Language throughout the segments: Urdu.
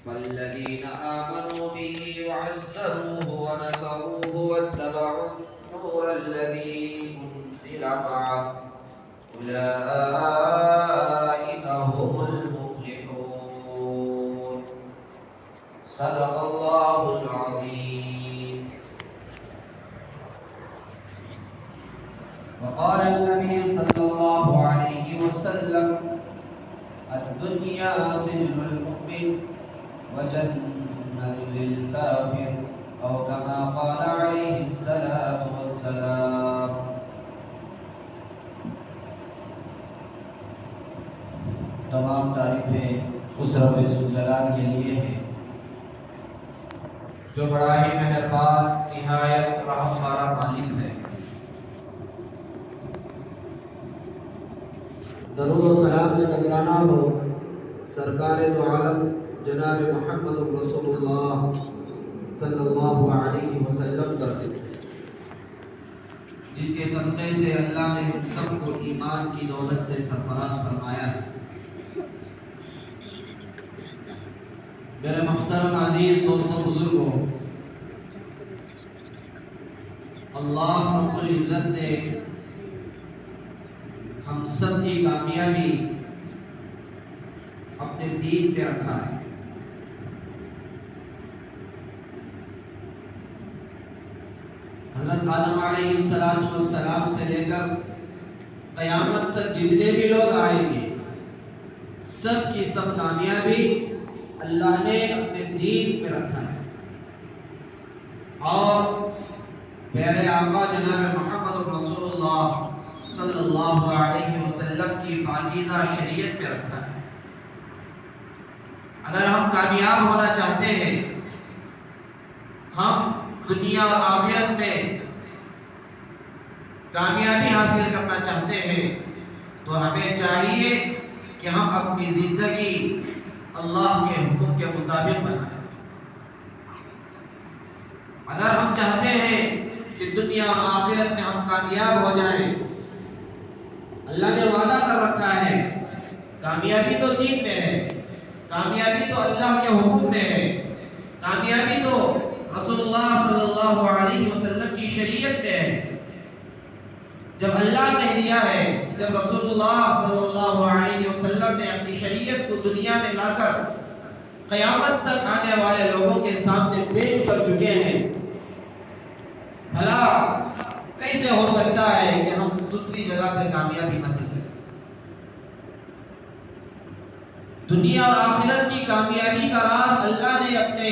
فالذين آمنوا به وعزروه ونصروه واتبعوا النور الذي أنزل معه أولئك هم المفلحون. صدق الله العظيم. وقال النبي صلى الله عليه وسلم: الدنيا سجن المؤمن وجنة للكافر، أو كما قال عليه الصلاة والسلام. تمام تعریفیں اس رب ذوالجلال کے لیے ہیں جو بڑا ہی مہربان نہایت رحم بارہ مالک ہے۔ درود و سلام میں نذرانہ ہو سرکار دو عالم جناب محمد رسول اللہ صلی اللہ علیہ وسلم پر، جن کے صدقے سے اللہ نے ہم سب کو ایمان کی دولت سے سرفراز فرمایا ہے۔ میرے محترم عزیز دوستوں بزرگوں، اللہ رب العزت نے ہم سب کی کامیابی اپنے دین پہ رکھا ہے۔ حضرت آدم علیہ السلام سے لے کر قیامت تک جتنے بھی لوگ آئیں گے، سب کی سب کامیابی اللہ نے اپنے دین پہ رکھا ہے۔ اور پیارے آقا جناب محمد رسول اللہ صلی اللہ علیہ وسلم کی پاکیزہ شریعت پہ رکھا ہے۔ اگر ہم کامیاب ہونا چاہتے ہیں، ہم دنیا اور آخرت میں کامیابی حاصل کرنا چاہتے ہیں، تو ہمیں چاہیے کہ ہم اپنی زندگی اللہ کے حکم کے مطابق بنائیں۔ اگر ہم چاہتے ہیں کہ دنیا اور آخرت میں ہم کامیاب ہو جائیں، اللہ نے وعدہ کر رکھا ہے، کامیابی تو دین میں ہے، کامیابی تو اللہ کے حکم میں ہے، کامیابی تو رسول اللہ صلی اللہ علیہ وسلم کی شریعت میں ہے۔ جب اللہ کہہ دیا ہے، جب رسول اللہ صلی اللہ علیہ وسلم نے اپنی شریعت کو دنیا میں لا کر قیامت تک آنے والے لوگوں کے سامنے پیش کر چکے ہیں، بھلا کیسے ہو سکتا ہے کہ ہم دوسری جگہ سے کامیابی حاصل کریں؟ دنیا اور آخرت کی کامیابی کا راز اللہ نے اپنے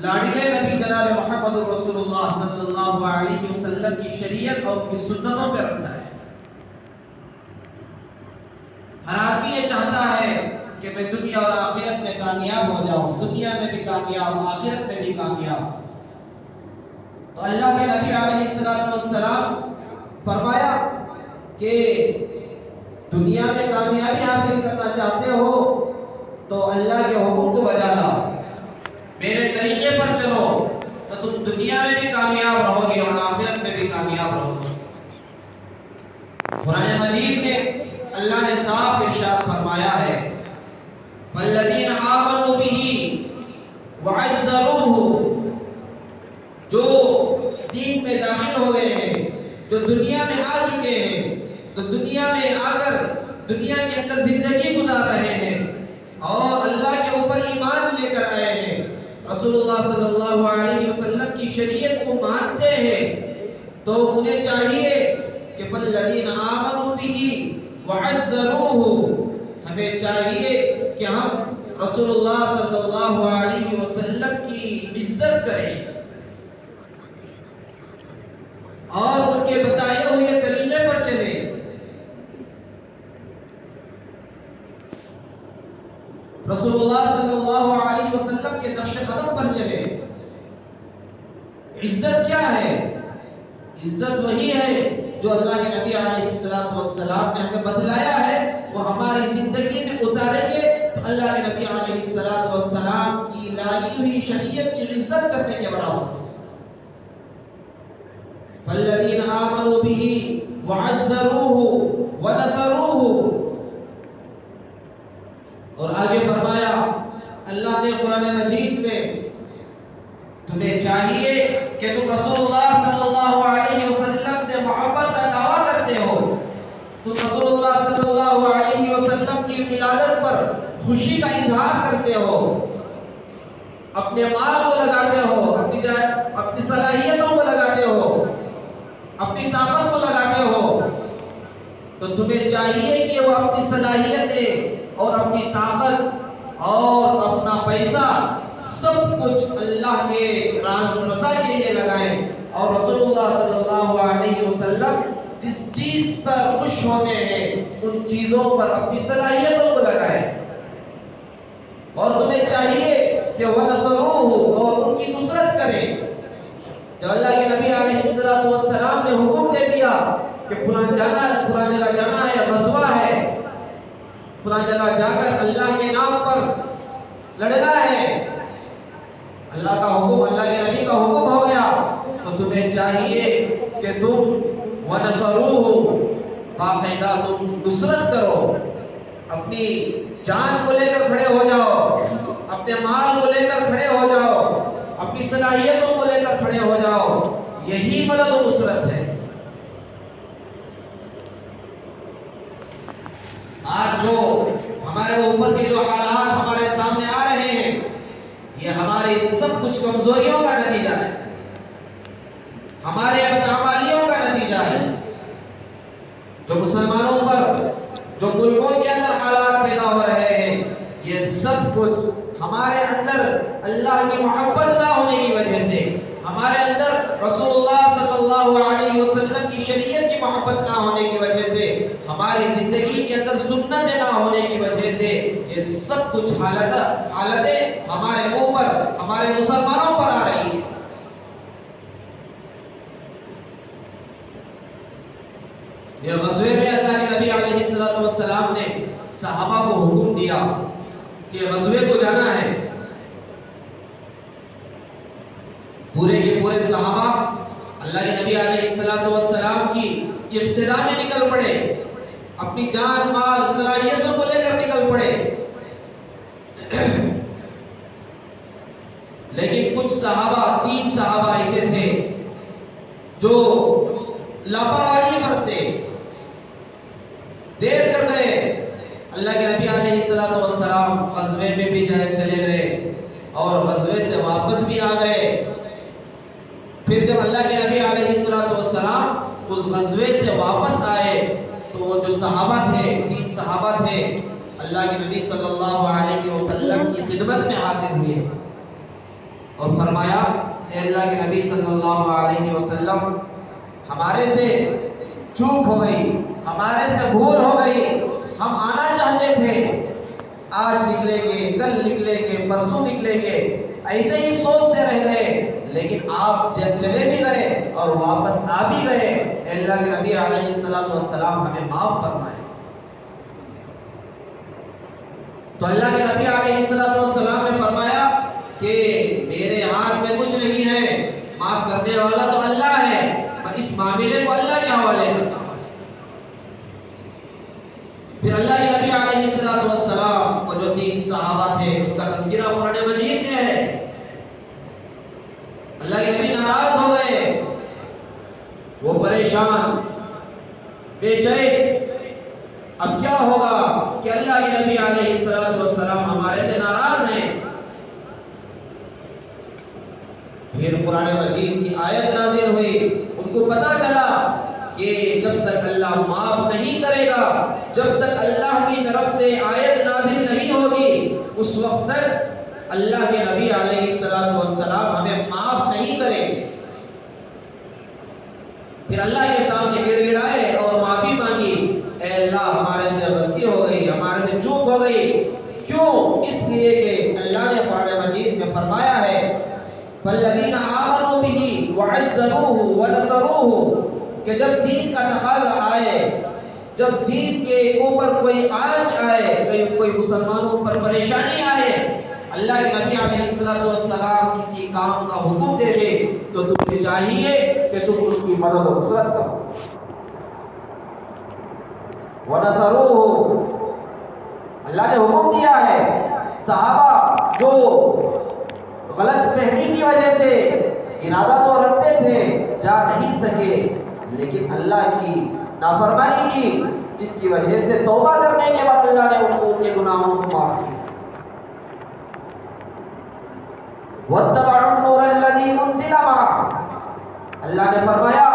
لاڈلے نبی جناب محمد رسول اللہ صلی اللہ علیہ وسلم کی شریعت اور کی سنتوں پہ رکھا ہے۔ ہر آدمی یہ چاہتا ہے کہ میں دنیا اور آخرت میں کامیاب ہو جاؤں، دنیا میں بھی کامیاب، آخرت میں بھی کامیاب۔ تو اللہ کے نبی علیہ السلام فرمایا کہ دنیا میں کامیابی حاصل کرنا چاہتے ہو تو اللہ کے حکم کو بجا لاؤ، میرے طریقے پر چلو، تو تم دنیا میں بھی کامیاب رہو گے اور آخرت میں بھی کامیاب رہو گے۔ قرآن مجید میں اللہ نے صاف ارشاد فرمایا ہے: فالذین آمنوا بہ وعزروہ، جو دین میں داخل ہوئے ہیں، جو دنیا میں آ چکے ہیں، تو دنیا میں آ کر دنیا کے اندر زندگی گزار رہے ہیں اور اللہ کے اوپر ایمان لے کر آئے ہیں، رسول اللہ صلی اللہ علیہ وسلم کی شریعت کو مانتے ہیں، تو انہیں چاہیے کہ فالذین آمنوا بہ وعزروہ، ہمیں چاہیے کہ ہم رسول اللہ صلی اللہ علیہ وسلم کی عزت کریں اور ان کے بتائے ہوئے طریقے پر چلیں۔ رسول اللہ صلی اللہ علیہ وسلم کے نقش قدم پر چلیں۔ عزت کیا ہے؟ عزت وہی ہے جو اللہ کے نبی علیہ السلام نے ہمیں بتلایا ہے، وہ ہماری زندگی میں اتاریں گے تو اللہ کے نبی علیہ السلام کی لائی ہوئی شریعت کی عزت کرنے کے برابر۔ فالذین آمنوا بہ وعزروہ ونصروہ، اور اور آگے فرمایا اللہ نے قرآن مجید میں تمہیں چاہیے کہ تم رسول اللہ صلی اللہ علیہ وسلم سے محبت کا دعویٰ کرتے ہو، تم رسول اللہ صلی اللہ علیہ وسلم کی ولادت پر خوشی کا اظہار کرتے ہو، اپنے مال کو لگاتے ہو، اپنی صلاحیتوں کو لگاتے ہو، اپنی طاقت کو لگاتے ہو، تو تمہیں چاہیے کہ وہ اپنی صلاحیتیں اور اپنی طاقت اور اپنا پیسہ سب کچھ اللہ کے رضا کے لیے لگائیں، اور رسول اللہ صلی اللہ علیہ وسلم جس چیز پر خوش ہوتے ہیں ان چیزوں پر اپنی صلاحیتوں کو لگائیں، اور تمہیں چاہیے کہ وَنَصَرُوهُ اور ان کی نصرت کریں۔ جب اللہ کے نبی علیہ السلام نے حکم دے دیا کہ فلاں جگہ جانا ہے، غزوہ ہے، فلاں جگہ جا کر اللہ کے نام پر لڑنا ہے، اللہ کا حکم، اللہ کے نبی کا حکم ہو گیا، تو تمہیں چاہیے کہ تم وَنَصَرُوهُ باقاعدہ تم نصرت کرو، اپنی جان کو لے کر کھڑے ہو جاؤ، اپنے مال کو لے کر کھڑے ہو جاؤ، اپنی صلاحیتوں کو لے کر کھڑے ہو جاؤ، یہی مدد و نصرت ہے۔ آج جو ہمارے اوپر کے جو حالات ہمارے سامنے آ رہے ہیں یہ ہماری سب کچھ کمزوریوں کا نتیجہ ہے، ہمارے بدعمالیوں کا نتیجہ ہے۔ جو مسلمانوں پر جو ملکوں کے اندر حالات پیدا ہو رہے ہیں یہ سب کچھ ہمارے اندر اللہ کی محبت نہ ہونے کی وجہ سے، ہمارے اندر رسول اللہ صلی اللہ علیہ وسلم کی شریعت کی محبت نہ ہونے کی وجہ سے، ہماری زندگی کے اندر سنتیں نہ ہونے کی وجہ سے یہ سب کچھ حالتیں ہمارے اوپر، ہمارے مسلمانوں پر آ رہی ہیں۔ یہ غزوے میں اللہ کے نبی علیہ السلام نے صحابہ کو حکم دیا کہ غزوے کو جانا ہے، پورے کے پورے صحابہ اللہ کے نبی علیہ السلام کی اقتدا میں نکل پڑے، اپنی جان مال صلاحیتوں کو لے کر نکل پڑے، لیکن کچھ صحابہ، 3 صحابہ ایسے تھے جو لاپرواہی برتے، دیر کر گئے۔ اللہ کے نبی علیہ السلام غزوے میں بھی چلے گئے اور غزوے سے واپس بھی آ گئے۔ پھر جب اللہ کے نبی علیہ السلام اس غزوے سے واپس آئے تو وہ جو صحابہ تھے، 3 صحابہ تھے، اللہ کے نبی صلی اللہ علیہ وسلم کی خدمت میں حاضر ہوئے اور فرمایا، اے اللہ کے نبی صلی اللہ علیہ وسلم، ہمارے سے چوک ہو گئی، ہمارے سے بھول ہو گئی، ہم آنا چاہتے تھے، آج نکلیں گے، کل نکلیں گے، پرسوں نکلیں گے، ایسے ہی سوچتے رہ گئے، لیکن آپ جب چلے بھی گئے اور واپس آ بھی گئے، اے اللہ کے نبی علیہ السلام ہمیں معاف فرمائے۔ تو اللہ کے نبی علیہ السلام نے فرمایا کہ میرے ہاتھ میں کچھ نہیں ہے، معاف کرنے والا تو اللہ ہے، میں اس معاملے کو اللہ کے حوالے کرتا ہوں۔ پھر اللہ کے نبی علیہ السلام وہ جو 3 صحابہ تھے اس کا تذکرہ قرآن مجید میں ہے، اللہ کے نبی ناراض ہو گئے، وہ پریشان، بے چین، اب کیا ہوگا کہ اللہ کے نبی علیہ السلام ہمارے سے ناراض ہیں۔ پھر قرآن مجید کی آیت نازل ہوئی، ان کو پتا چلا کہ جب تک اللہ معاف نہیں کرے گا، جب تک اللہ کی طرف سے آیت نازل نہیں ہوگی، اس وقت تک اللہ کے نبی علیہ السلام ہمیں معاف نہیں کریں گے۔ پھر اللہ کے سامنے گڑ گڑائے اور معافی مانگی، اے اللہ ہمارے سے غلطی ہو گئی، ہمارے سے چوک ہو گئی۔ کیوں؟ اس لیے کہ اللہ نے قرآن مجید میں فرمایا ہے، فَالَّذِينَ آمَنُوا بِهِ وَعَزَّرُوهُ وَنَصَرُوهُ، کہ جب دین کا تقاضا آئے، جب دین کے اوپر کوئی آنچ آئے، کوئی مسلمانوں پر پریشانی آئے، اللہ کے نبی علیہ السلام کسی کام کا حکم دے دے تو تمہیں چاہیے کہ تم اس کی مدد و نصرت کرو۔ وَنَصَرُوهُ، اللہ نے حکم دیا ہے. صحابہ جو غلط فہمی کی وجہ سے ارادہ تو رکھتے تھے، جا نہیں سکے، لیکن اللہ کی نافرمانی کی، جس کی وجہ سے توبہ کرنے کے بعد اللہ نے ان کو ان کے گناہوں کو معاف کیا. وَاتَّبَعُوا النُّورَ الَّذِي أُنزِلَ مَعَهُ، اللہ نے فرمایا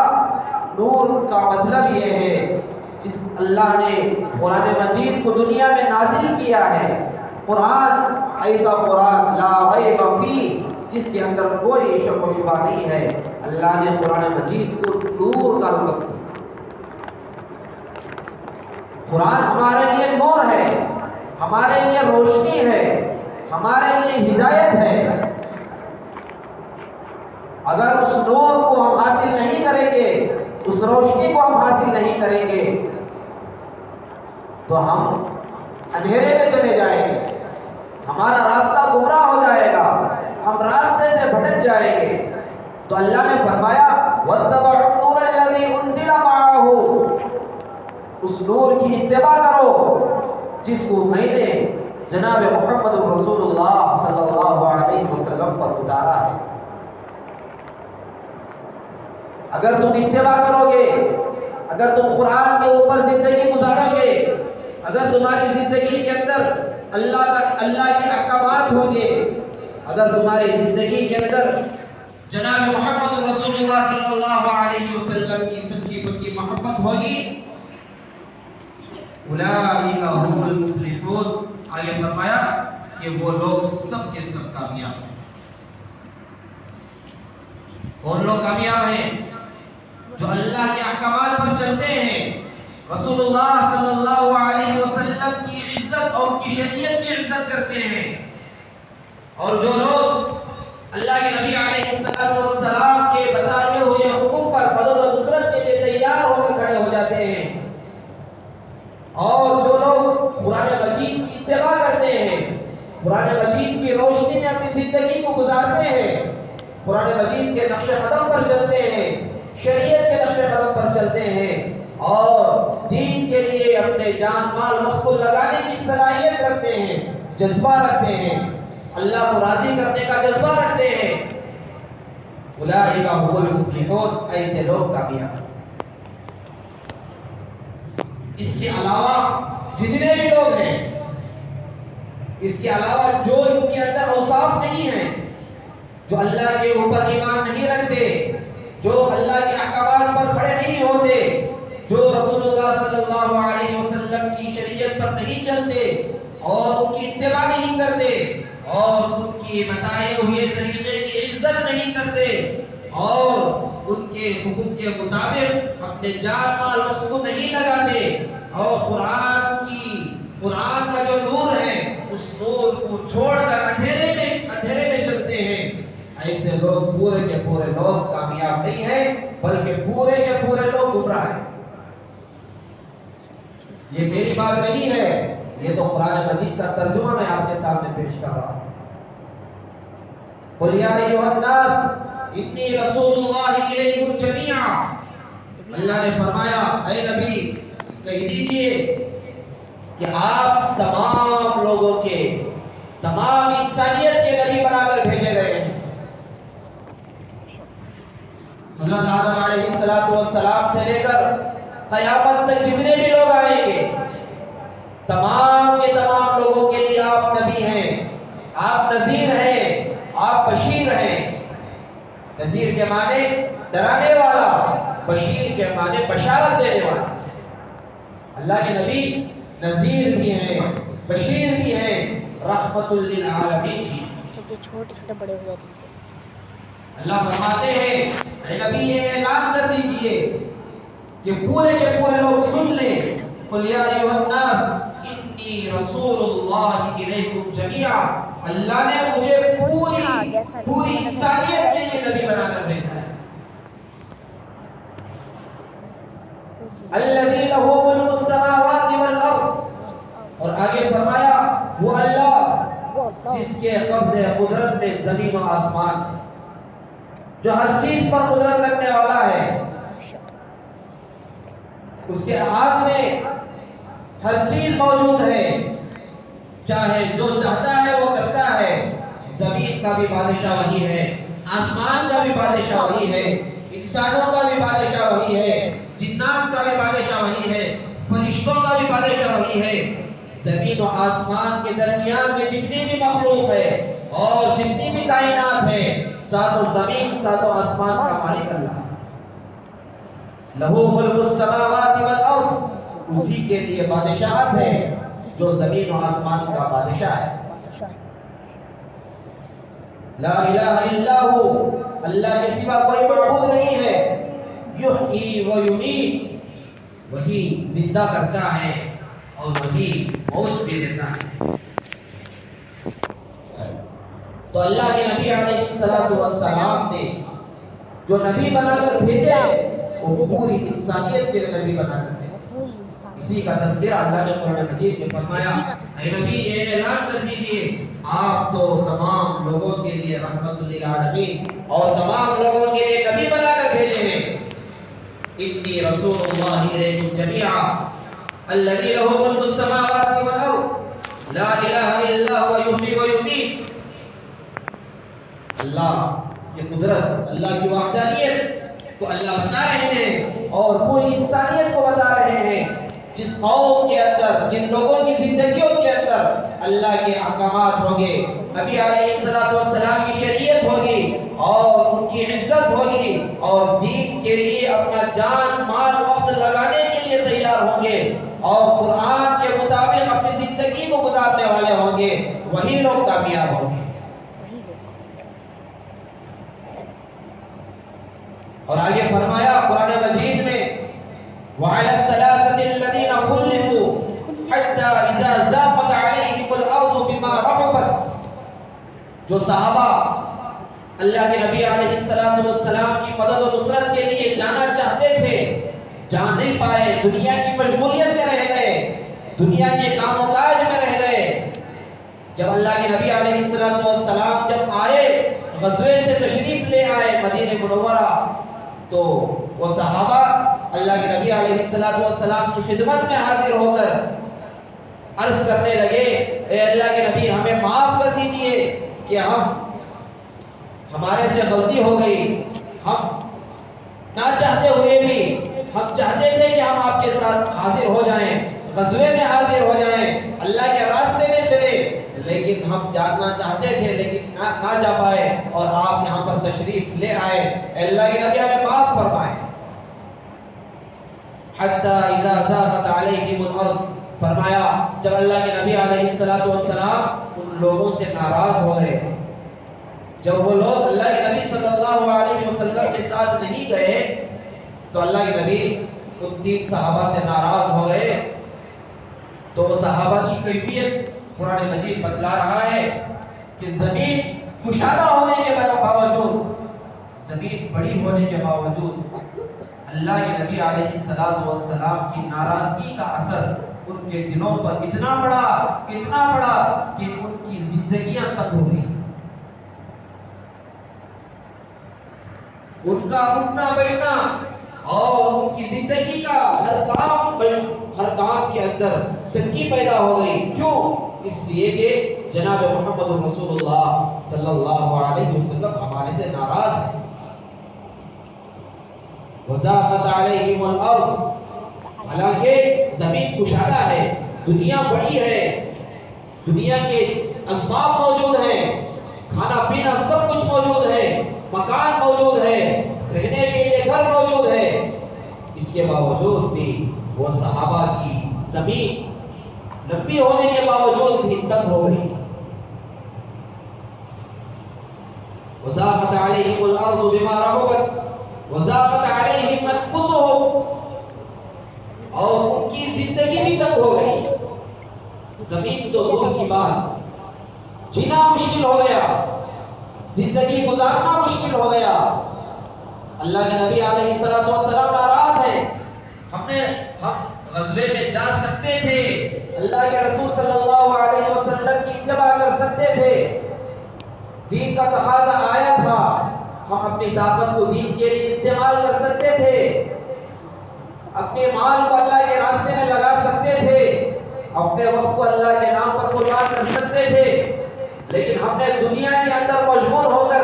نور کا مطلب یہ ہے جس اللہ نے قرآن مجید کو دنیا میں نازل کیا ہے. قرآن ایسا قرآن لا ریب فیہ، جس کے اندر کوئی شک و شبہ نہیں ہے. اللہ نے قرآن مجید کو نور کا لقب دیا. قرآن ہمارے لیے نور ہے، ہمارے لیے روشنی ہے، ہمارے لیے ہدایت ہے. اگر اس نور کو ہم حاصل نہیں کریں گے، اس روشنی کو ہم حاصل نہیں کریں گے، تو ہم اندھیرے میں چلے جائیں گے، ہمارا راستہ گمراہ ہو جائے گا، ہم راستے سے بھٹک جائیں گے. تو اللہ نے فرمایا وَاتَّبَعُوا النُّورَ الَّذِي أُنزِلَ مَعَهُ، اس نور کی اتباع کرو جس کو میں نے جناب محمد رسول اللہ صلی اللہ علیہ وسلم پر اتارا ہے. اگر تم اتباع کرو گے، اگر تم قرآن کے اوپر زندگی گزارو گے، اگر تمہاری زندگی کے اندر اللہ کے احکامات ہوں گے، اگر تمہاری زندگی کے اندر جناب محمد رسول اللہ صلی اللہ علیہ وسلم کی سچی پکی محبت ہوگی، اولئک هم المفلحون، آگے فرمایا کہ وہ لوگ سب کے سب کامیاب ہیں. کون لوگ کامیاب ہیں؟ جو اللہ کے احکامات پر چلتے ہیں، رسول اللہ صلی اللہ علیہ وسلم کی عزت اور کی شریعت کی عزت کرتے ہیں. اور جو لوگ اللہ کے نبی علیہ السلام کے بتائے ہوئے حکم پر مدد و نصرت کے لیے تیار ہو کر کھڑے ہو جاتے ہیں، اور جو لوگ قرآن مجید کی اتباع کرتے ہیں، قرآن مجید کی روشنی میں اپنی زندگی کو گزارتے ہیں، قرآن مجید کے نقش قدم پر چلتے ہیں، شریعت کے نقش قدم پر چلتے ہیں، اور دین کے لیے اپنے جان مال وقت کو لگانے کی صلاحیت رکھتے ہیں، جذبہ رکھتے ہیں، اللہ کو راضی کرنے کا جذبہ رکھتے ہیں، اولئک هم المفلحون، ایسے لوگ کامیاب. اس کے علاوہ جتنے بھی لوگ ہیں، اس کے علاوہ جو ان کے اندر اوصاف نہیں ہیں، جو اللہ کے اوپر ایمان نہیں رکھتے، جو اللہ کے احکامات پر کھڑے نہیں ہوتے، جو رسول اللہ صلی اللہ علیہ وسلم کی شریعت پر نہیں چلتے اور ان کی اتباع نہیں کرتے اور ان کی بتائے ہوئے طریقے کی عزت نہیں کرتے اور ان کے حکم کے مطابق اپنے جان مال وقت کو نہیں لگاتے اور قرآن کا جو نور ہے اس نور کو چھوڑ کر اندھیرے میں چلتے ہیں، ایسے لوگ پورے کے پورے لوگ کامیاب نہیں ہیں، بلکہ پورے کے پورے لوگ گمراہ ہیں. یہ میری بات نہیں ہے، یہ تو قرآن مجید کا ترجمہ میں آپ کے سامنے پیش کر رہا ہوں. قُلْ يَا أَيُّهَا النَّاسُ إِنِّي رَسُولُ اللَّهِ إِلَيْكُمْ جَمِيعًا، اللہ نے فرمایا اے نبی کہہ دیجئے کہ آپ تمام لوگوں کے، تمام انسانیت کے نبی بنا کر بھیجے گئے ہیں. حضرت آدم علیہ السلام سے لے کر قیامت تک جتنے بھی لوگ آئیں گے، تمام کے تمام لوگوں کے لیے آپ نبی ہیں، آپ نذیر ہیں، آپ بشیر ہیں. نذیر کے معنی ڈرانے والا، بشیر کے معنی بشارت دینے والا. اللہ کے نبی نذیر بھی ہیں، بشیر بھی ہیں، رحمت للعالمین بھی ہیں. چھوٹے چھوٹے بڑے ہو جاتے ہیں. اللہ فرماتے ہیں اے نبی یہ اعلان کر دیجئے کہ پورے کے پورے لوگ سن لیں، قُلْ يَا أَيُّهَا النَّاسُ إِنِّي رَسُولُ اللَّهِ إِلَيْكُمْ جَمِيعًا، اللہ نے مجھے پوری انسانیت کے لیے نبی بنا کر بھیجا ہے. الَّذِي لَهُ مُلْكُ السَّمَاوَاتِ وَالْأَرْضِ، اور آگے فرمایا وہ اللہ جس کے قبضے قدرت میں زمین و آسمان ہے، جو ہر چیز پر قدرت رکھنے والا ہے، اس کے ہاتھ میں ہر چیز موجود ہے. چاہے جو چاہتا ہے وہ کرتا ہے. زمین کا بھی بادشاہ وہی ہے, آسمان کا بھی بادشاہ وہی ہے, انسانوں کا بھی بادشاہ وہی ہے, جنات کا بھی بادشاہ وہی ہے, فرشتوں کا بھی بادشاہ وہی ہے. زمین و آسمان کے درمیان میں جتنی بھی مخلوق ہے اور جتنی بھی کائنات ہے, ساتوں زمین ساتوں آسمان کا مالک اللہ ہے. لہو ملک السماوات والارض, اسی کے لیے بادشاہت ہے جو زمین و آسمان کا بادشاہ ہے. لا الہ الا ہو, اللہ کے سوا کوئی معبود نہیں ہے. یحیی و یمیت, وہی زندہ کرتا ہے اور وہی موت بھی دیتا ہے. تو اللہ کے نبی علیہ السلام نے جو نبی بنا کر بھیجے وہ پوری انسانیت کے نبی بنا کر بھیجے. اسی کا تذکرہ اللہ نے قرآن مجید میں فرمایا, اے نبی یہ اعلان کر دیجئے آپ تو تمام لوگوں کے لیے رحمت للعالمین اور تمام لوگوں کے لیے نبی بنا کر بھیجے ہیں. انی رسول اللہ الیکم جمیعا الذی لہ ملک السماوات والارض لا الہ الا هو یحیی و یمیت. اللہ کی قدرت, اللہ کی وحدانیت کو اللہ بتا رہے ہیں اور پوری انسانیت کو بتا رہے ہیں. جس قوم کے اندر, جن لوگوں کی زندگیوں کے اندر اللہ کے احکامات ہوں گے, نبی علیہ السلام کی شریعت ہوگی اور ان کی عزت ہوگی اور دین کے لیے اپنا جان مال وقت لگانے کے لیے تیار ہوں گے اور قرآن کے مطابق اپنی زندگی کو گزارنے والے ہوں گے, وہی لوگ کامیاب ہوں گے. اور آگے فرمایا قرآن مجید میں, وعلى الثلاثة الذين خلفوا حتى إذا ضاقت عليهم الأرض بما رحبت. جو صحابہ اللہ کے نبی علیہ السلام کی مدد و نصرت کے لیے جانا چاہتے تھے, جا نہیں پائے, دنیا کی مشغولیت میں رہ گئے, دنیا کے کام و کاج میں رہ گئے. جب اللہ کے نبی علیہ السلام جب آئے, غزوے سے تشریف لے آئے مدینہ منورہ, تو وہ صحابہ اللہ کے نبی علیہ السلام کی خدمت میں حاضر ہو کر عرض کرنے لگے, اے اللہ کے نبی ہمیں معاف کر دیجئے کہ ہمارے سے غلطی ہو گئی, ہم نہ چاہتے ہوئے بھی ہم چاہتے تھے کہ ہم آپ کے ساتھ حاضر ہو جائیں, غزوے میں حاضر ہو جائیں, اللہ کے راستے میں چلے, لیکن ہم جانا چاہتے تھے لیکن نہ جا پائے اور آپ یہاں پر تشریف لے آئے. اللہ کے نبی ہمیں معاف فرمائے. حتی اذا ضاقت علیہم الارض, فرمایا جب اللہ کے نبی علیہ السلام ان لوگوں سے ناراض ہو گئے, جب وہ لوگ اللہ کے نبی صلی اللہ علیہ وسلم کے ساتھ نہیں گئے تو اللہ کے نبی ان 3 صحابہ سے ناراض ہو گئے. تو وہ صحابہ کی کیفیت قرآن مجید بتلا رہا ہے کہ زمین کشادہ ہونے کے باوجود, زمین بڑی ہونے کے باوجود اللہ کے نبی علیہ السلام کی ناراضگی کا اثر ان کے دلوں پر اتنا بڑا کہ ان کی زندگیاں تنگ ہو گئی. ان کا اٹھنا بیٹھنا اور ان کی زندگی کا ہر کام کے اندر تنگی پیدا ہو گئی. کیوں؟ اس لیے کہ جناب محمد رسول اللہ صلی اللہ علیہ وسلم ہمارے سے ناراض ہے. وضاقت علیہم الارض, حالانکہ زمین کشادہ ہے, دنیا بڑی ہے, دنیا کے اسباب موجود ہیں, کھانا پینا سب کچھ موجود ہے, مکان موجود ہے, رہنے کے لیے گھر موجود ہے. اس کے باوجود بھی وہ صحابہ کی زمین لمبی ہونے کے باوجود بھی تنگ ہو گئی. وضاقت علیہم الارض بما رحبت وضاقت علیہم انفسہم, اور ان کی زندگی بھی تنگ ہو گئی. زمین تو دور کی بات, جینا مشکل ہو گیا, زندگی گزارنا مشکل ہو گیا. اللہ کے نبی علیہ السلام ناراض ہیں. ہم غزوے میں جا سکتے تھے, اللہ کے رسول صلی اللہ علیہ وسلم کی اتباع کر سکتے تھے, دین کا تقاضا آیا تھا, ہم اپنی طاقت کو دین کے لیے استعمال کر سکتے تھے, اپنے مال کو اللہ کے راستے میں لگا سکتے تھے, اپنے وقت کو اللہ کے نام پر قربان کر سکتے تھے، لیکن ہم نے دنیا کے اندر مشغول ہو کر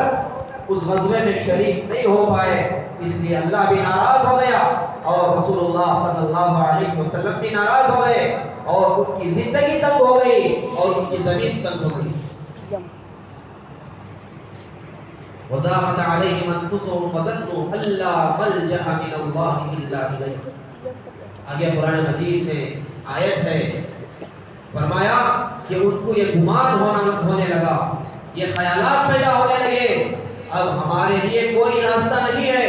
اس غزوے میں شریک نہیں ہو پائے، اس لیے اللہ بھی ناراض ہو گیا اور رسول اللہ صلی اللہ علیہ وسلم بھی ناراض ہو گئے، اور ان کی زندگی تنگ ہو گئی اور ان کی زمین تنگ ہو گئی۔ وَضَاقَتْ عَلَيْهِمْ أَنفُسُهُمْ وَظَنُّوا أَن لَّا مَلْجَأَ مِنَ اللَّهِ إِلَّا إِلَيْهِ۔ آگے قرآن مجید میں آیت ہے، فرمایا کہ ان کو یہ گمان ہونے لگا، یہ خیالات پیدا ہونے لگے، اب ہمارے لیے کوئی راستہ نہیں ہے،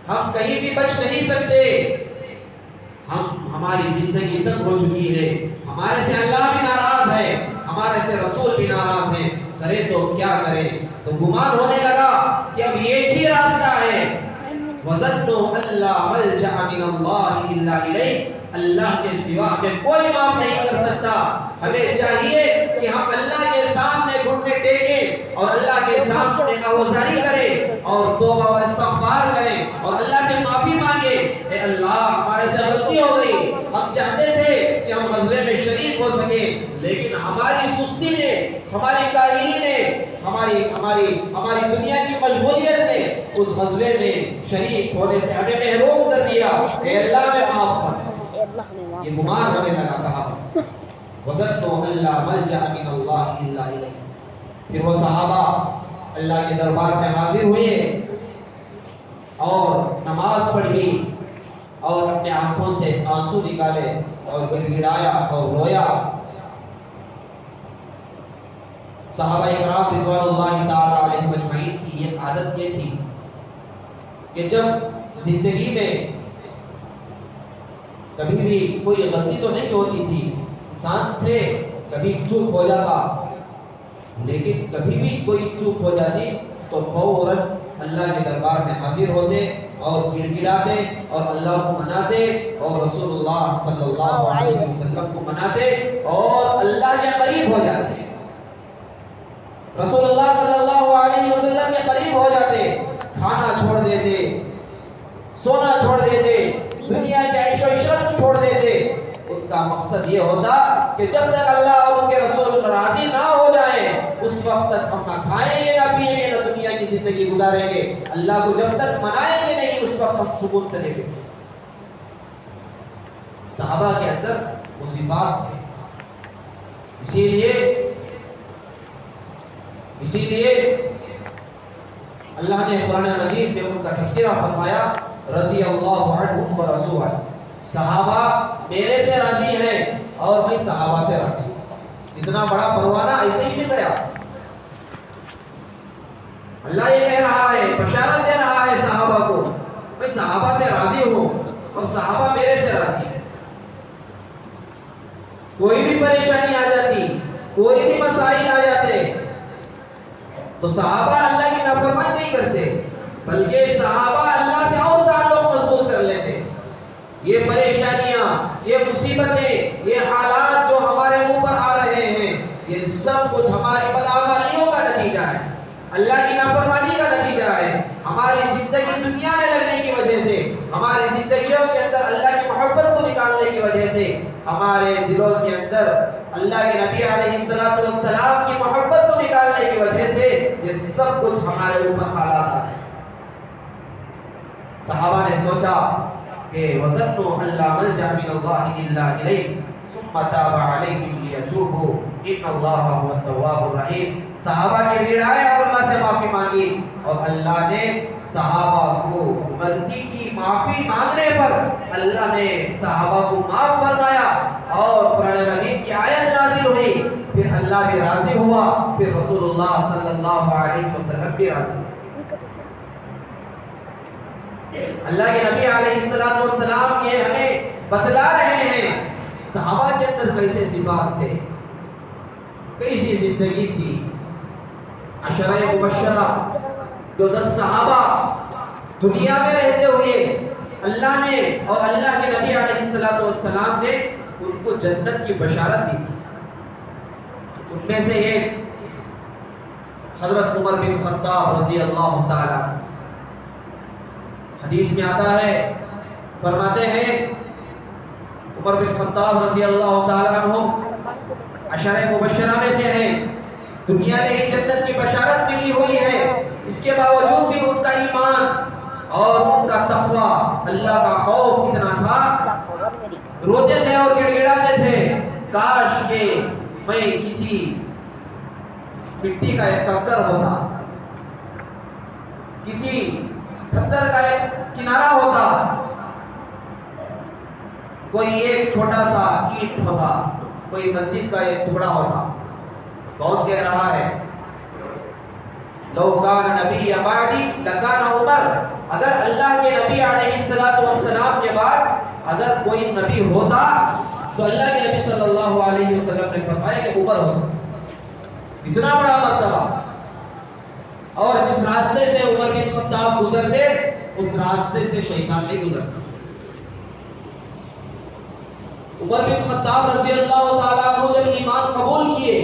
ہم کہیں بھی بچ نہیں سکتے، ہماری زندگی تنگ ہو چکی ہے، ہمارے سے اللہ بھی ناراض ہے، ہمارے سے رسول بھی ناراض ہے، کرے تو کیا کرے؟ تو گمان ہونے لگا کہ اب ایک ہی راستہ ہے، وَظَنُّوا أَن لَّا مَلْجَأَ مِنَ اللَّهِ إِلَّا إِلَيْهِ، اللہ کے سوا ہمیں کوئی معاف نہیں کر سکتا، ہمیں چاہیے کہ ہم اللہ کے سامنے گھٹنے ٹیکیں اور اللہ کے سامنے آوازاری کریں اور توبہ و استغفار کریں اور اللہ سے معافی مانگے، اے اللہ ہمارے سے غلطی ہو گئی، ہم چاہتے تھے کہ ہم غزوے میں شریک ہو سکیں، لیکن ہماری سستی نے، ہماری کاہلی نے، ہماری دنیا کی مشغولیت نے اس غزوے میں شریک ہونے سے ہمیں محروم کر دیا، اے اللہ میں معاف کر۔ یہ گمان ہونے لگا صحابہ، وَظَنُّوا أَن لَّا مَلْجَأَ مِنَ اللَّهِ إِلَّا إِلَيْهِ۔ پھر وہ صحابہ اللہ کے دربار میں حاضر ہوئے اور نماز پڑھی اور اپنے آنکھوں سے آنسو نکالے اور گڑ گڑایا اور رویا۔ صحابہ اکرام رضوان اللہ تعالی علیہم اجمعین کی یہ عادت یہ تھی کہ جب زندگی میں کبھی بھی کوئی غلطی تو نہیں ہوتی تھی، انسان تھے، کبھی چوک ہو جاتا، لیکن کبھی بھی کوئی چوک ہو جاتی تو فوراً اللہ کے دربار میں حاضر ہوتے اور گڑ گڑاتے اور اللہ کو مناتے اور رسول اللہ صلی اللہ علیہ وسلم کو مناتے اور اللہ کے قریب ہو جاتے، رسول اللہ صلی اللہ علیہ وسلم کے قریب ہو جاتے، کھانا چھوڑ دیتے، سونا چھوڑ دیتے، دنیا کے عیش و عشرت کو چھوڑ دیتے۔ ان کا مقصد یہ ہوتا کہ جب تک اللہ اور اس کے رسول راضی نہ ہو جائیں اس وقت تک ہم نہ کھائیں گے، نہ پیئیں گے، نہ دنیا کی زندگی گزاریں گے، اللہ کو جب تک منائیں گے نہیں اس وقت ہم سکون سے نہیں بیٹھیں گے۔ صحابہ کے اندر وہ صفات تھے، اسی لیے اللہ نے قرآن مجید میں ان کا تذکرہ فرمایا، رضی اللہ عنہم ورضوا عنہ، صحابہ میرے سے راضی ہیں اور میں صحابہ سے راضی ہوں۔ اتنا بڑا پروانہ ایسے ہی مل گیا، اللہ یہ کہہ رہا ہے، بشارت دے رہا ہے صحابہ کو، میں صحابہ سے راضی ہوں اور صحابہ میرے سے راضی ہیں۔ کوئی بھی پریشانی آ جاتی، کوئی بھی مسائل آ جاتے تو صحابہ اللہ کی نافرمانی نہیں کرتے، بلکہ صحابہ اللہ سے اور تعلق مضبوط کر لیتے۔ یہ پریشانیاں، یہ مصیبتیں، یہ حالات جو ہمارے اوپر آ رہے ہیں، یہ سب کچھ ہماری بدعمالیوں کا نتیجہ ہے، اللہ کی نافرمانی کا نتیجہ ہے۔ ہماری زندگی دنیا میں لگنے کی وجہ سے، ہماری زندگیوں کے اندر اللہ کی محبت کو نکالنے کی وجہ سے، ہمارے دلوں کے اندر اللہ کے نبی علیہ السلام کی محبت کو نکالنے کی وجہ سے یہ سب کچھ ہمارے اوپر حالات آ رہے ہیں۔ صحابہ نے سوچا کہ وَظَنُّوا أَن لَّا مَلْجَأَ مِنَ اللَّهِ إِلَّا إِلَيْهِ ثُمَّ تَابَ عَلَيْهِمْ لِيَتُوبُوا إِنَّ اللَّهَ هُوَ التَّوَّابُ الرَّحِيمُ۔ صحابہ گڑ گڑائے اور اللہ سے معافی مانگی اور اللہ نے صحابہ کو غلطی کی معافی مانگنے پر اللہ نے صحابہ کو معاف فرمایا اور قرآن مجید کی آیت نازل ہوئی، پھر اللہ بھی راضی ہوا، پھر رسول اللہ صلی اللہ علیہ وسلم بھی راضی ہوا۔ اللہ کے نبی علیہ السلام یہ ہمیں بتلا رہے ہیں صحابہ کے اندر کیسے صفات تھے، کیسی زندگی تھی۔ عشرہ مبشرہ جو 10 صحابہ دنیا میں رہتے ہوئے اللہ نے اور اللہ کے نبی علیہ السلام نے ان کو جنت کی بشارت دی تھی، ان میں سے ایک حضرت عمر بن خطاب رضی اللہ تعالیٰ، حدیث میں آتا ہے، فرماتے ہیں عمر بن خطاب رضی اللہ تعالیٰ عنہ عشرہ مبشرہ میں سے ہیں، دنیا میں ہی جنت کی بشارت ملی ہوئی ہے، اس کے باوجود بھی ان کا ایمان اور ان کا تقویٰ، اللہ کا خوف اتنا تھا، روتے تھے اور گڑ گڑاتے تھے، کاش کہ میں کسی مٹی کا ایک کنکر ہوتا، کسی پتھر کا ایک کنارہ ہوتا، کوئی ایک چھوٹا سا اینٹ ہوتا، کوئی مسجد کا ایک ٹکڑا ہوتا۔ کون کہہ رہا ہے؟ لو کان نبی بعدی لکان عمر، اگر اللہ کے نبی علیہ السلام کے بعد اگر کوئی نبی ہوتا تو اللہ کے نبی صلی اللہ علیہ وسلم نے فرمایا کہ عمر ہوتا۔ اتنا بڑا مرتبہ، اور جس راستے سے عمر بن خطاب گزرتے اس راستے سے شیطان نہیں گزرتا۔ عمر بن خطاب رضی اللہ تعالیٰ عنہ جب ایمان قبول کیے،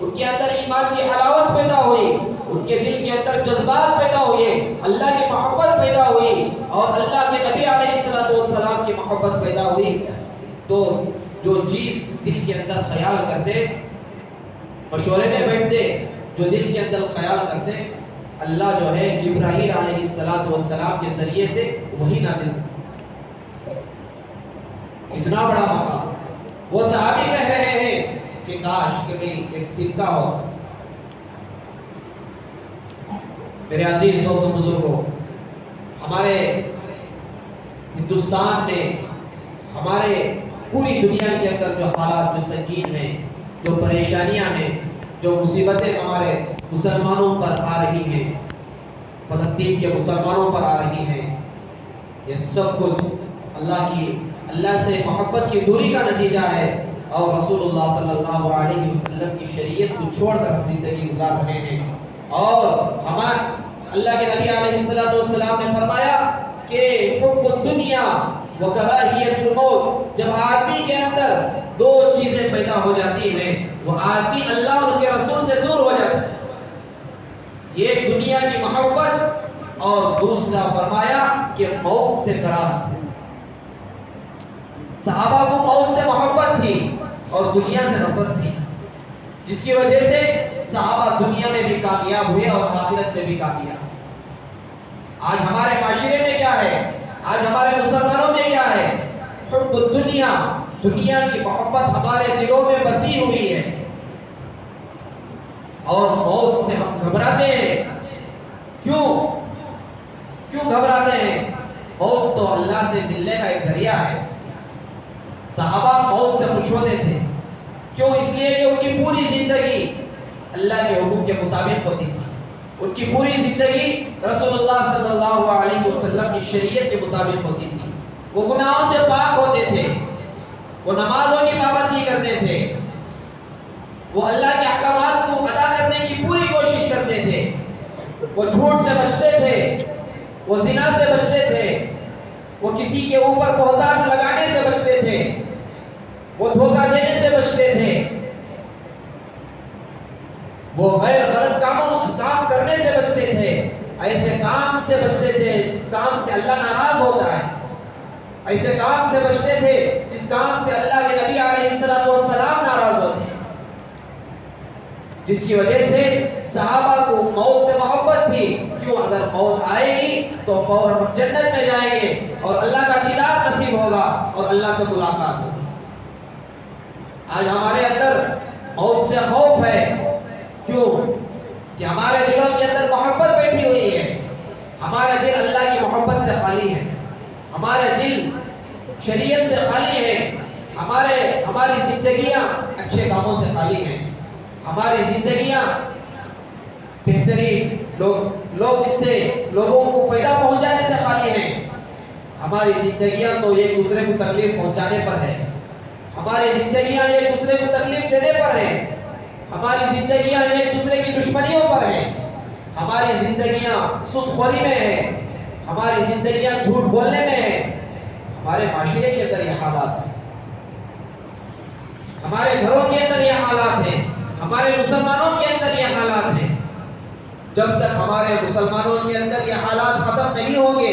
ان کے اندر ایمان کی حلاوت پیدا ہوئی، ان کے دل کے اندر جذبات پیدا ہوئے، اللہ کی محبت پیدا ہوئی اور اللہ کے نبی علیہ السلام کی محبت پیدا ہوئی، تو جو چیز دل کے اندر خیال کرتے، مشورے میں بیٹھتے، جو دل کے اندر خیال کرتے، اللہ جو ہے جبرائیل علیہ السلام کے ذریعے سے وہی نازل کرتے۔ اتنا بڑا مقام، وہ صحابی کہہ رہے ہیں کہ کاش کہ میں ایک دن کا ہو۔ میرے عزیز دوستوں بزرگوں، ہمارے ہندوستان میں، ہمارے پوری دنیا کے اندر جو حالات جو سنگین ہیں، جو پریشانیاں ہیں، جو مصیبتیں ہمارے مسلمانوں پر آ رہی ہیں، فلسطین کے مسلمانوں پر آ رہی ہیں، یہ سب کچھ اللہ سے محبت کی دوری کا نتیجہ ہے، اور رسول اللہ صلی اللہ علیہ وسلم کی شریعت کو چھوڑ کر ہم زندگی گزار رہے ہیں۔ اور اللہ کے نبی علیہ السلام نے فرمایا کہ حب الدنیا وکراہیت الموت، جب آدمی کے اندر دو چیزیں پیدا ہو جاتی ہیں، وہ آدمی اللہ اور اس کے رسول سے دور ہو جاتا ہے، ایک دنیا کی محبت اور دوسرا فرمایا کہ موت سے کراہت۔ صحابہ کو موت سے محبت تھی اور دنیا سے نفرت تھی، جس کی وجہ سے صحابہ دنیا میں بھی کامیاب ہوئے اور آخرت میں بھی کامیاب۔ آج ہمارے معاشرے میں کیا ہے؟ آج ہمارے مسلمانوں میں کیا ہے؟ حب الدنیا، دنیا کی محبت ہمارے دلوں میں بسی ہوئی ہے، اور موت سے ہم گھبراتے ہیں۔ کیوں گھبراتے ہیں؟ موت تو اللہ سے ملنے کا ایک ذریعہ ہے۔ صحابہ موت سے خوش ہوتے تھے، کیوں؟ اس لیے کہ ان کی پوری زندگی اللہ کے حکم کے مطابق ہوتی تھی، ان کی پوری زندگی رسول اللہ صلی اللہ علیہ وسلم کی شریعت کے مطابق ہوتی تھی، وہ گناہوں سے پاک ہوتے تھے، وہ نمازوں کی پابندی کرتے تھے، وہ اللہ کے احکامات کو ادا کرنے کی پوری کوشش کرتے تھے، وہ جھوٹ سے بچتے تھے، وہ زنا سے بچتے تھے، وہ کسی کے اوپر بہتان لگانے سے بچتے تھے، وہ دھوکہ دینے سے بچتے تھے، وہ غیر غلط کام کرنے سے بچتے تھے، ایسے کام سے بچتے تھے جس کام سے اللہ ناراض ہوتا ہے، ایسے کام سے بچتے تھے جس کام سے اللہ کے نبی علیہ السلام ناراض ہوتے ہیں، جس کی وجہ سے صحابہ کو موت سے محبت تھی۔ کیوں؟ اگر موت آئے گی تو فوراً ہم جنت میں جائیں گے اور اللہ کا دیدار نصیب ہوگا اور اللہ سے ملاقات ہوگی۔ آج ہمارے اندر موت سے خوف ہے، کیوں؟ کہ ہمارے دلوں کے اندر محبت بیٹھی ہوئی ہے، ہمارا دل اللہ کی محبت سے خالی ہے، ہمارے دل شریعت سے خالی ہے، ہماری زندگیاں اچھے کاموں سے خالی ہیں، ہماری زندگیاں بہترین لوگ جس سے لوگوں کو فائدہ پہنچانے سے خالی ہیں، ہماری زندگیاں تو ایک دوسرے کو تکلیف پہنچانے پر ہے، ہماری زندگیاں ایک دوسرے کو تکلیف دینے پر ہیں، ہماری زندگیاں ایک دوسرے کی دشمنیوں پر ہیں، ہماری زندگیاں سود خوری میں ہیں، ہماری زندگیاں جھوٹ بولنے میں ہیں۔ ہمارے معاشرے کے اندر یہ حالات ہیں، ہمارے گھروں کے اندر یہ حالات ہیں، ہمارے مسلمانوں کے اندر یہ حالات ہیں۔ جب تک ہمارے مسلمانوں کے اندر یہ حالات ختم نہیں ہوں گے،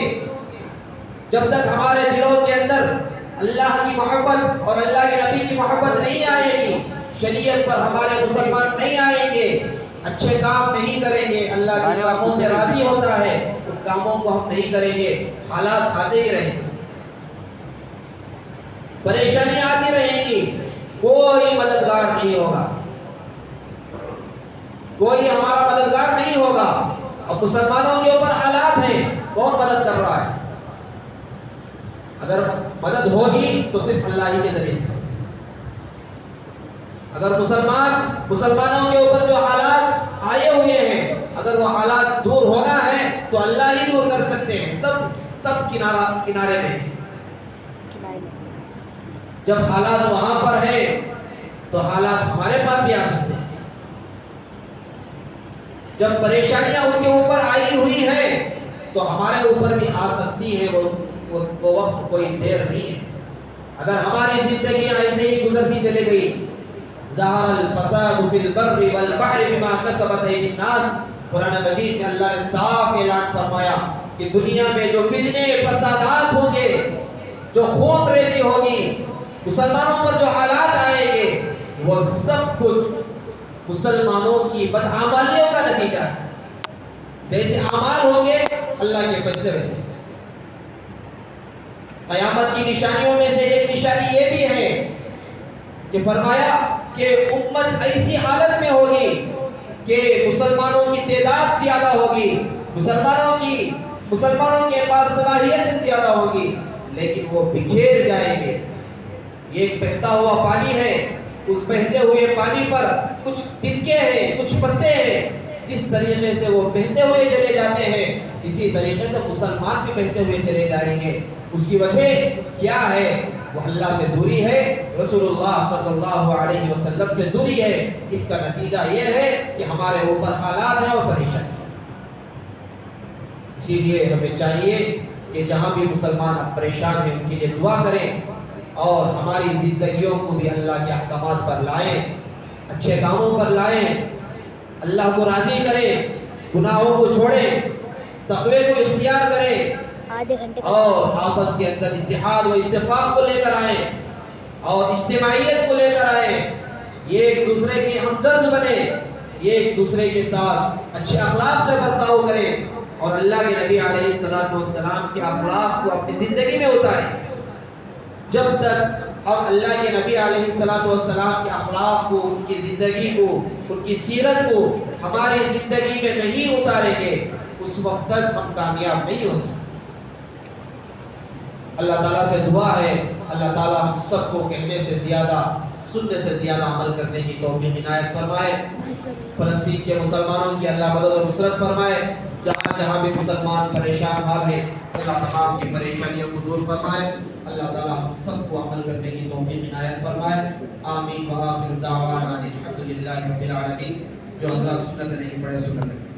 جب تک ہمارے دلوں کے اندر اللہ کی محبت اور اللہ کے نبی کی محبت نہیں آئے گی، شریعت پر ہمارے مسلمان نہیں آئیں گے، اچھے کام نہیں کریں گے، اللہ کے کاموں سے راضی ہوتا ہے، ان کاموں کو ہم نہیں کریں گے، حالات آتے ہی رہیں گے، پریشانیاں آتی رہیں گی، کوئی مددگار نہیں ہوگا، کوئی ہمارا مددگار نہیں ہوگا۔ اب مسلمانوں کے اوپر حالات ہیں، کون مدد کر رہا ہے؟ اگر مدد ہوگی تو صرف اللہ ہی کے ذریعے سے۔ اگر مسلمانوں کے اوپر جو حالات آئے ہوئے ہیں، اگر وہ حالات دور ہونا ہے تو اللہ ہی دور کر سکتے ہیں، سب کنارے میں ہیں۔ جب حالات وہاں پر ہیں تو حالات ہمارے پاس بھی آ سکتے ہیں۔ جب پریشانیاں ان کے اوپر آئی ہوئی ہیں تو ہمارے اوپر بھی آ سکتی ہیں، وہ وقت کوئی دیر نہیں ہے۔ اگر ہماری زندگیاں ایسے ہی گزرتی چلے گئی، ظہر الفساد فی البر والبحر بما کسبت ایدی الناس، قرآن مجید میں اللہ نے صاف اعلان فرمایا کہ دنیا میں جو فتنے فسادات ہوں گے، جو خون ریزی ہوگی، مسلمانوں پر جو حالات آئیں گے، وہ سب کچھ مسلمانوں کی بدعمالیوں کا نتیجہ ہے۔ جیسے اعمال ہوں گے اللہ کے فیصلے ویسے۔ قیامت کی نشانیوں میں سے ایک نشانی یہ بھی ہے کہ فرمایا کہ امت ایسی حالت میں ہوگی کہ مسلمانوں کی تعداد زیادہ ہوگی، مسلمانوں کے پاس صلاحیت زیادہ ہوگی، لیکن وہ بکھیر جائیں گے۔ یہ ایک بہتا ہوا پانی ہے، اس بہتے ہوئے پانی پر کچھ تنکے ہیں، کچھ پتے ہیں، جس طریقے سے وہ بہتے ہوئے چلے جاتے ہیں اسی طریقے سے مسلمان بھی بہتے ہوئے چلے جائیں گے۔ اس کی وجہ کیا ہے؟ وہ اللہ سے دوری ہے، رسول اللہ صلی اللہ علیہ وسلم سے دوری ہے۔ اس کا نتیجہ یہ ہے کہ ہمارے اوپر حالات ہیں اور پریشانی ہے۔ اسی لیے ہمیں چاہیے کہ جہاں بھی مسلمان اب پریشان ہیں ان کے لیے دعا کریں اور ہماری زندگیوں کو بھی اللہ کے احکامات پر لائیں، اچھے کاموں پر لائیں، اللہ کو راضی کریں، گناہوں کو چھوڑیں، تقوی کو اختیار کریں اور آپس کے اندر اتحاد و اتفاق کو لے کر آئیں اور اجتماعیت کو لے کر آئیں، یہ ایک دوسرے کے ہمدرد بنیں، یہ ایک دوسرے کے ساتھ اچھے اخلاق سے برتاؤ کریں اور اللہ کے نبی علیہ السلام کے اخلاق کو اپنی زندگی میں اتاریں۔ جب تک ہم اللہ کے نبی علیہ السلام کے اخلاق کو، ان کی زندگی کو، ان کی سیرت کو ہماری زندگی میں نہیں اتاریں گے، اس وقت تک ہم کامیاب نہیں ہو سکتے۔ اللہ تعالیٰ سے دعا ہے اللہ تعالیٰ ہم سب کو کہنے سے زیادہ، سننے سے زیادہ عمل کرنے کی توفیق عنایت فرمائے۔ فلسطین کے مسلمانوں کی اللہ مدد و نصرت فرمائے۔ جہاں جہاں بھی مسلمان پریشان حال ہے اللہ تمام کی پریشانیوں کو دور فرمائے۔ اللہ تعالیٰ ہم سب کو عمل کرنے کی توفیق عنایت فرمائے۔ آمین وآخر دعوانا الحمدللہ رب العالمین۔ جو حضرات سنت نہیں پڑھے سنت